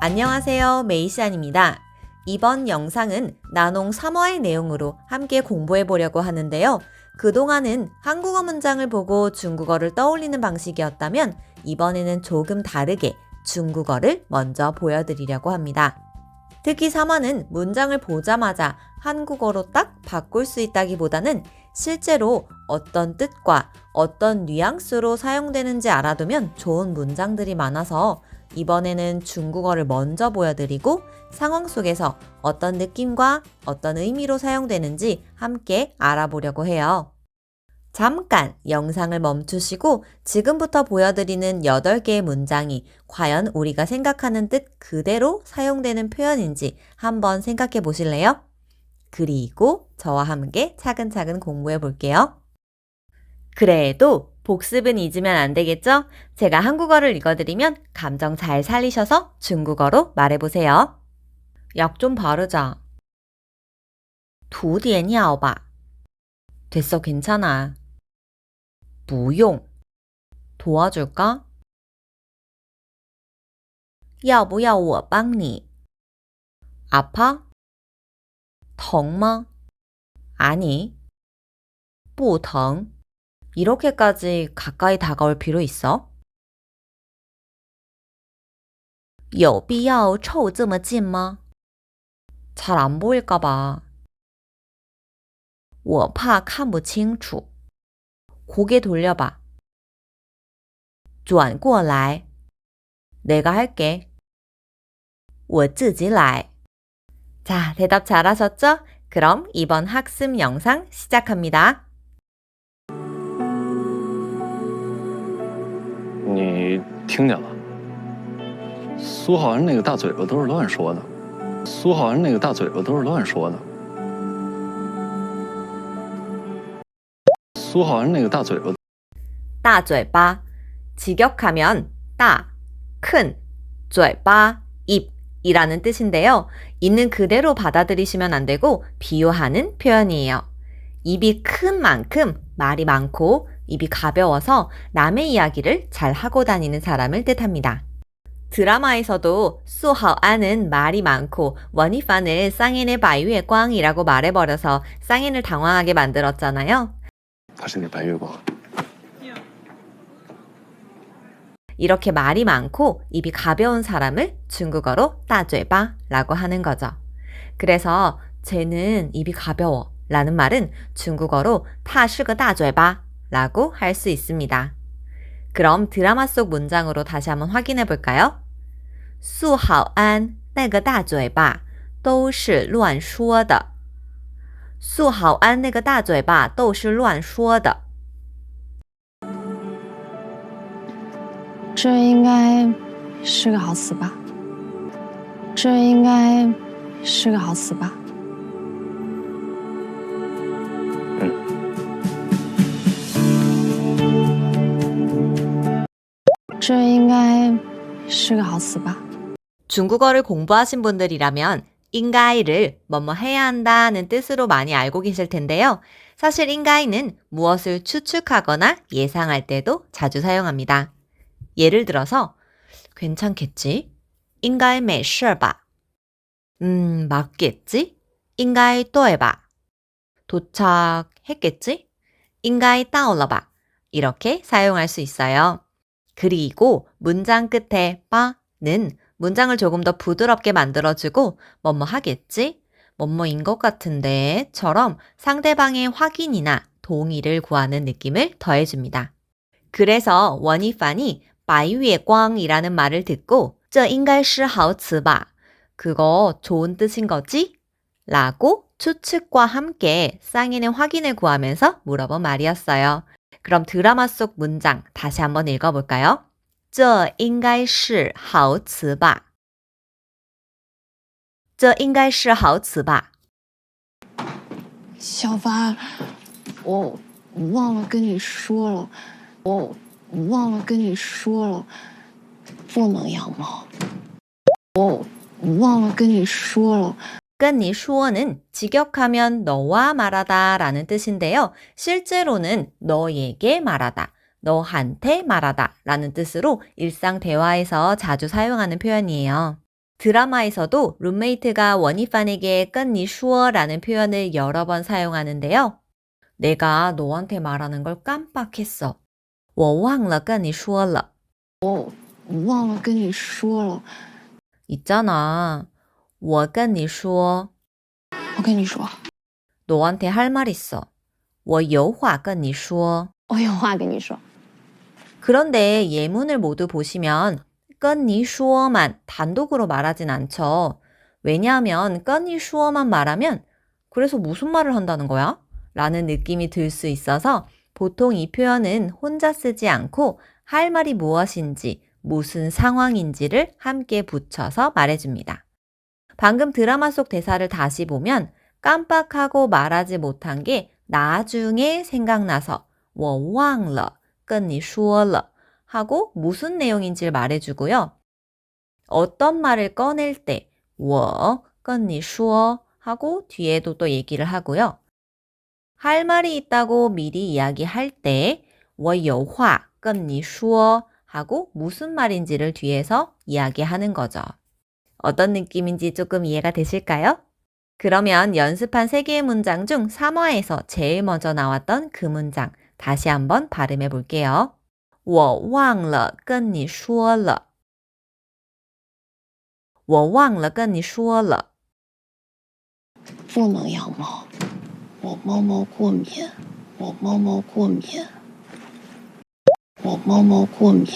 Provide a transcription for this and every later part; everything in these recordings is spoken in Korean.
안녕하세요. 메이시안입니다. 이번 영상은 나농 3화의 내용으로 함께 공부해 보려고 하는데요. 그동안은 한국어 문장을 보고 중국어를 떠올리는 방식이었다면 이번에는 조금 다르게 중국어를 먼저 보여드리려고 합니다. 특히 3화는 문장을 보자마자 한국어로 딱 바꿀 수 있다기보다는 실제로 어떤 뜻과 어떤 뉘앙스로 사용되는지 알아두면 좋은 문장들이 많아서 이번에는 중국어를 먼저 보여드리고 상황 속에서 어떤 느낌과 어떤 의미로 사용되는지 함께 알아보려고 해요. 잠깐 영상을 멈추시고 지금부터 보여드리는 8개의 문장이 과연 우리가 생각하는 뜻 그대로 사용되는 표현인지 한번 생각해 보실래요? 그리고 저와 함께 차근차근 공부해 볼게요. 그래도 복습은 잊으면 안 되겠죠? 제가 한국어를 읽어드리면 감정 잘 살리셔서 중국어로 말해보세요. 약 좀 바르자. 涂点药吧. 됐어, 괜찮아. 不用. 도와줄까? 要不要我帮你? 아파? 疼吗? 아니. 不疼. 이렇게까지 가까이 다가올 필요 있어? 有必要凑这么近吗? 잘 안 보일까 봐. 我怕看不清楚. 고개 돌려봐. 转过来. 내가 할게. 我自己来. 자, 대답 잘하셨죠? 그럼 이번 학습 영상 시작합니다. 你听见了？苏浩然那个大嘴巴都是乱说的，苏浩然那个大嘴巴都是乱说的，苏浩然那个大嘴巴。 大嘴巴. 직역하면 따, 큰, 嘴巴, 입이라는 뜻인데요. 있는 그대로 받아들이시면 안 되고 비유하는 표현이에요. 입이 큰 만큼 말이 많고 입이 가벼워서 남의 이야기를 잘 하고 다니는 사람을 뜻합니다. 드라마에서도 수하오안은 말이 많고 원희판을 쌍인의 바위의光이라고 말해버려서 쌍인을 당황하게 만들었잖아요. 他是你白月光。 이렇게 말이 많고 입이 가벼운 사람을 중국어로 따嘴巴라고 하는 거죠. 그래서 쟤는 입이 가벼워 라는 말은 중국어로 他是个大嘴巴 라고 할 수 있습니다. 그럼 드라마 속 문장으로 다시 한번 확인해 볼까요? 苏好安那个大嘴巴都是乱说的。苏好安那个大嘴巴都是乱说的。 这应该是个好词吧？这应该是个好词吧？这应该是个好词吧？ 중국어를 공부하신 분들이라면 인가이를 뭐뭐 해야 한다는 뜻으로 많이 알고 계실 텐데요. 사실 인가이는 무엇을 추측하거나 예상할 때도 자주 사용합니다. 예를 들어서 괜찮겠지? 인가이 没事吧? 맞겠지? 인가이 对吧? 도착했겠지? 인가이 到了吧? 이렇게 사용할 수 있어요. 그리고 문장 끝에 빠는 문장을 조금 더 부드럽게 만들어주고 뭐뭐 하겠지? 뭐뭐인 것 같은데 처럼 상대방의 확인이나 동의를 구하는 느낌을 더해줍니다. 그래서 원희판이 白月光이라는 말을 듣고 这应该是好词吧? 그거 좋은 뜻인 거지? 라고 추측과 함께 쌍인의 확인을 구하면서 물어본 말이었어요. 그럼 드라마 속 문장 다시 한번 읽어볼까요? 这应该是好词吧?这应该是好词吧?小凡，我忘了跟你说了，我忘了跟你说了，不能养猫。我忘了跟你说了。 跟你说는 직역하면 너와 말하다 라는 뜻인데요. 실제로는 너에게 말하다, 너한테 말하다 라는 뜻으로 일상 대화에서 자주 사용하는 표현이에요. 드라마에서도 룸메이트가 원희판에게 跟你说라는 표현을 여러 번 사용하는데요. 내가 너한테 말하는 걸 깜빡했어. 我忘了跟你说了. 我忘了跟你说了。 있잖아. 我跟你说我跟你说， 너한테 할 말 있어. 我有话跟你说我有话跟你说。 그런데 예문을 모두 보시면 跟你说만 단독으로 말하진 않죠. 왜냐하면 跟你说만 말하면 그래서 무슨 말을 한다는 거야? 라는 느낌이 들 수 있어서 보통 이 표현은 혼자 쓰지 않고 할 말이 무엇인지, 무슨 상황인지를 함께 붙여서 말해줍니다. 방금 드라마 속 대사를 다시 보면 깜빡하고 말하지 못한 게 나중에 생각나서 我忘了跟你说了 하고 무슨 내용인지를 말해주고요. 어떤 말을 꺼낼 때 我跟你说 하고 뒤에도 또 얘기를 하고요. 할 말이 있다고 미리 이야기할 때 我有话跟你说 하고 무슨 말인지를 뒤에서 이야기하는 거죠. 어떤 느낌인지 조금 이해가 되실까요? 그러면 연습한 3개의 문장 중 3화에서 제일 먼저 나왔던 그 문장 다시 한번 발음해 볼게요. 我忘了跟你说了。我忘了跟你说了。不能养猫，我猫毛过敏，我猫毛过敏，我猫毛过敏。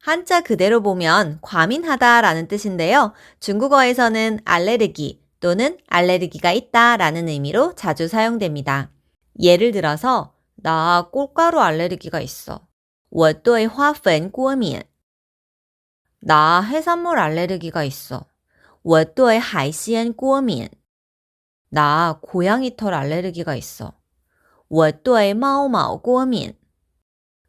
한자 그대로 보면 과민하다라는 뜻인데요. 중국어에서는 알레르기 또는 알레르기가 있다라는 의미로 자주 사용됩니다. 예를 들어서 나 꽃가루 알레르기가 있어. 我对花粉过敏. 나 해산물 알레르기가 있어. 我对海鲜过敏. 나 고양이 털 알레르기가 있어. 我对猫毛过敏.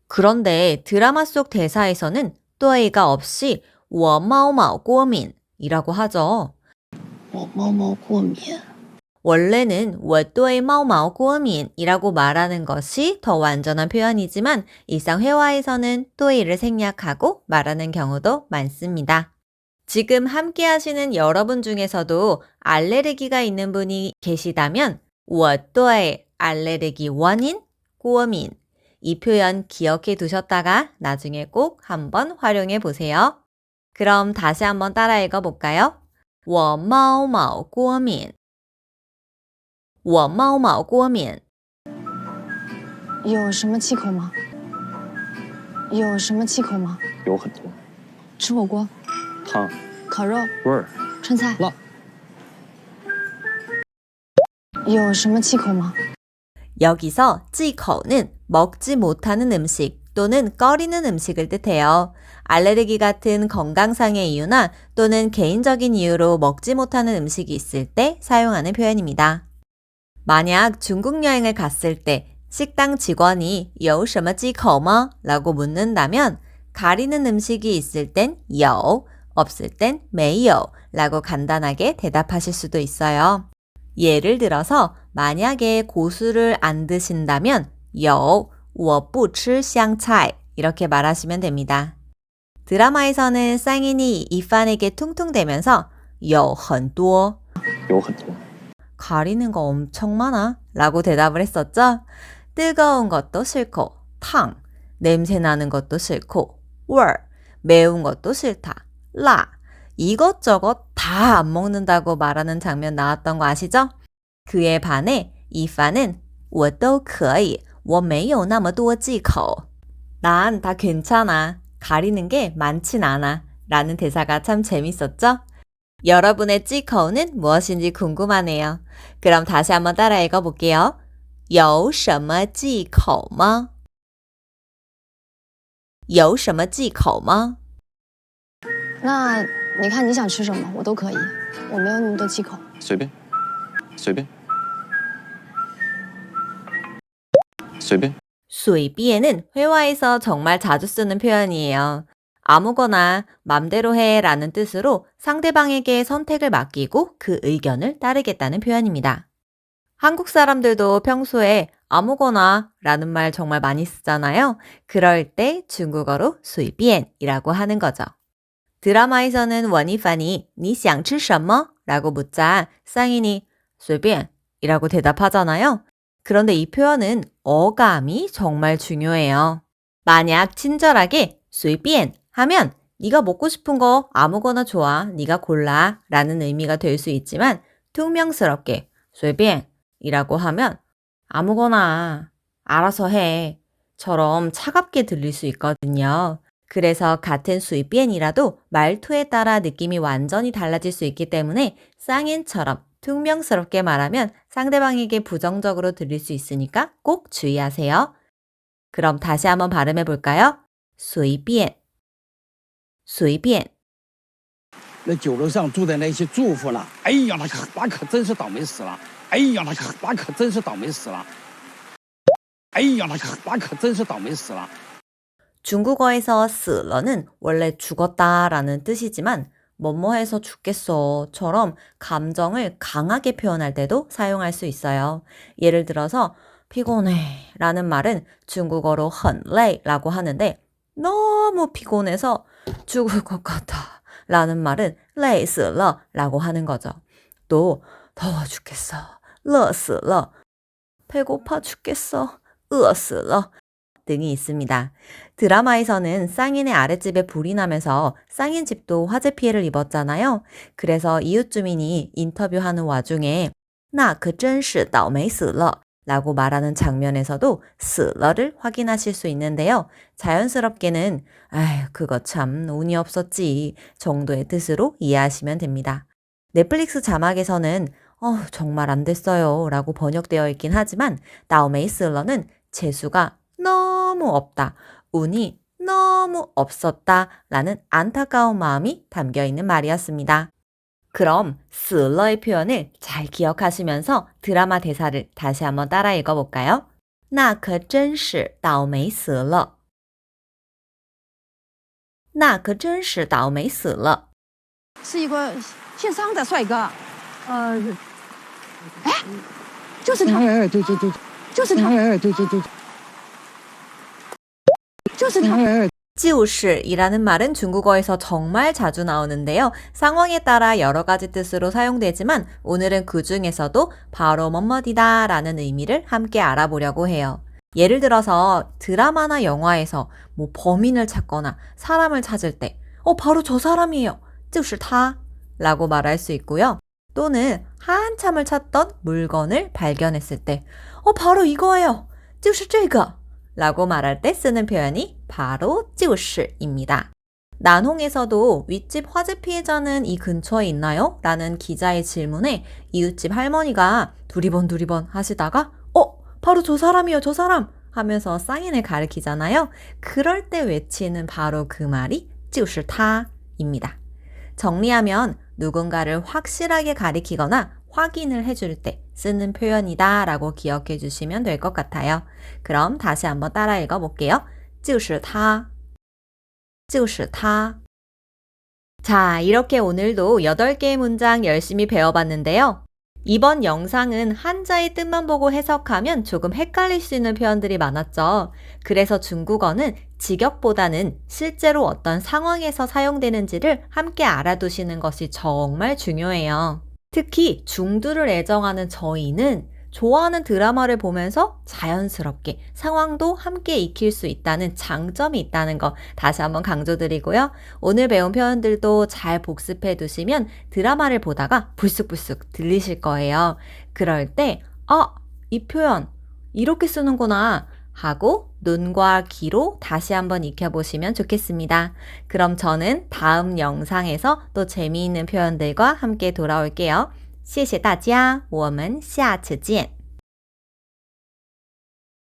그런데 드라마 속 대사에서는 对가 없이 我猫毛过敏이라고 하죠. 我猫毛过敏。 원래는 我对猫毛过敏이라고 말하는 것이 더 완전한 표현이지만 일상 회화에서는 对를 생략하고 말하는 경우도 많습니다. 지금 함께 하시는 여러분 중에서도 알레르기가 있는 분이 계시다면 我对 알레르기 원인 过敏 이 표현 기억해 두셨다가 나중에 꼭 한번 활용해 보세요. 그럼 다시 한번 따라 읽어볼까요? 我猫毛过敏我猫毛过敏有什么忌口吗？有什么忌口吗？有很多吃火锅、烫、烤肉、味儿、川菜。辣。有什么忌口吗？ 여기서 찌커는 먹지 못하는 음식 또는 꺼리는 음식을 뜻해요. 알레르기 같은 건강상의 이유나 또는 개인적인 이유로 먹지 못하는 음식이 있을 때 사용하는 표현입니다. 만약 중국 여행을 갔을 때 식당 직원이 有什么忌口吗? 라고 묻는다면 가리는 음식이 있을 땐 有, 없을 땐 没有 라고 간단하게 대답하실 수도 있어요. 예를 들어서 만약에 고수를 안 드신다면 有,我不吃香菜 이렇게 말하시면 됩니다. 드라마에서는 쌍인이 이판에게 퉁퉁대면서 有很多有很多 가리는 거 엄청 많아 라고 대답을 했었죠. 뜨거운 것도 싫고 탕 냄새 나는 것도 싫고 味儿 매운 것도 싫다 辣 이것저것 다 안 먹는다고 말하는 장면 나왔던 거 아시죠? 그에 반해 이판은 我都可以我没有那么多忌口 난 다 괜찮아 가리는 게 많진 않아 라는 대사가 참 재밌었죠? 여러분의 찌커우는 무엇인지 궁금하네요. 그럼 다시 한번 따라 읽어볼게요. 有什么忌口吗?有什么忌口吗?那你看你想吃什么，我都可以，我没有那么多忌口。随便随便随便 随便은 회화에서 정말 자주 쓰는 표현이에요. 아무거나 맘대로 해 라는 뜻으로 상대방에게 선택을 맡기고 그 의견을 따르겠다는 표현입니다. 한국 사람들도 평소에 아무거나 라는 말 정말 많이 쓰잖아요. 그럴 때 중국어로 随便이라고 하는 거죠. 드라마에서는 원이판이 你想吃什么? 라고 묻자 쌍인이 随便 이라고 대답하잖아요. 그런데 이 표현은 어감이 정말 중요해요. 만약 친절하게 随便 하면 네가 먹고 싶은 거 아무거나 좋아, 네가 골라 라는 의미가 될 수 있지만 퉁명스럽게 随便 이라고 하면 아무거나 알아서 해 처럼 차갑게 들릴 수 있거든요. 그래서 같은 随便이라도 말투에 따라 느낌이 완전히 달라질 수 있기 때문에 쌍인처럼 퉁명스럽게 말하면 상대방에게 부정적으로 들릴 수 있으니까 꼭 주의하세요. 그럼 다시 한번 발음해 볼까요? 随便随便那酒楼上住的那些住户呢？哎呀，那可真是倒霉死了！哎呀，那可真是倒霉死了！哎呀，那可真是倒霉死了！ 중국어에서 死了는 원래 죽었다라는 뜻이지만 뭐뭐해서 죽겠어처럼 감정을 강하게 표현할 때도 사용할 수 있어요. 예를 들어서 피곤해 라는 말은 중국어로 很累라고 하는데 너무 피곤해서 죽을 것 같아 라는 말은 累死了라고 하는 거죠. 또 더워 죽겠어, 热死了, 배고파 죽겠어, 饿死了 등이 있습니다. 드라마에서는 쌍인의 아랫집에 불이 나면서 쌍인 집도 화재 피해를 입었잖아요. 그래서 이웃 주민이 인터뷰하는 와중에 那可真是倒霉死了 라고 말하는 장면에서도 死了를 확인하실 수 있는데요. 자연스럽게는 아휴 그거 참 운이 없었지 정도의 뜻으로 이해하시면 됩니다. 넷플릭스 자막에서는 정말 안 됐어요 라고 번역되어 있긴 하지만 倒霉死了는 재수가 너무 없다, 운이 너무 없었다 라는 안타까운 마음이 담겨있는 말이었습니다. 그럼 死了의 표현을 잘 기억하시면서 드라마 대사를 다시 한번 따라 읽어볼까요? 那可真是倒霉死了那可真是倒霉死了是一个姓张的帅哥，就是他，对，就是他，对，就是他。 지우시이라는 말은 중국어에서 정말 자주 나오는데요. 상황에 따라 여러 가지 뜻으로 사용되지만 오늘은 그 중에서도 바로 뭐뭐디다 라는 의미를 함께 알아보려고 해요. 예를 들어서 드라마나 영화에서 뭐 범인을 찾거나 사람을 찾을 때 바로 저 사람이에요. 就是他 라고 말할 수 있고요. 또는 한참을 찾던 물건을 발견했을 때 바로 이거예요. 就是这个 라고 말할 때 쓰는 표현이 바로 就是입니다. 난홍에서도 윗집 화재 피해자는 이 근처에 있나요? 라는 기자의 질문에 이웃집 할머니가 두리번 하시다가 바로 저 사람이요, 저 사람 하면서 쌍인을 가리키잖아요. 그럴 때 외치는 바로 그 말이 就是他입니다. 정리하면 누군가를 확실하게 가리키거나 확인을 해줄 때 쓰는 표현이다 라고 기억해 주시면 될 것 같아요. 그럼 다시 한번 따라 읽어볼게요. 就是他就是他 자, 이렇게 오늘도 8개의 문장 열심히 배워봤는데요. 이번 영상은 한자의 뜻만 보고 해석하면 조금 헷갈릴 수 있는 표현들이 많았죠. 그래서 중국어는 직역보다는 실제로 어떤 상황에서 사용되는지를 함께 알아두시는 것이 정말 중요해요. 특히 중두를 애정하는 저희는 좋아하는 드라마를 보면서 자연스럽게 상황도 함께 익힐 수 있다는 장점이 있다는 거 다시 한번 강조드리고요. 오늘 배운 표현들도 잘 복습해 두시면 드라마를 보다가 불쑥불쑥 들리실 거예요. 그럴 때 이 표현 이렇게 쓰는구나 하고 눈과 귀로 다시 한번 익혀보시면 좋겠습니다. 그럼 저는 다음 영상에서 또 재미있는 표현들과 함께 돌아올게요. 谢谢大家，我们下次见。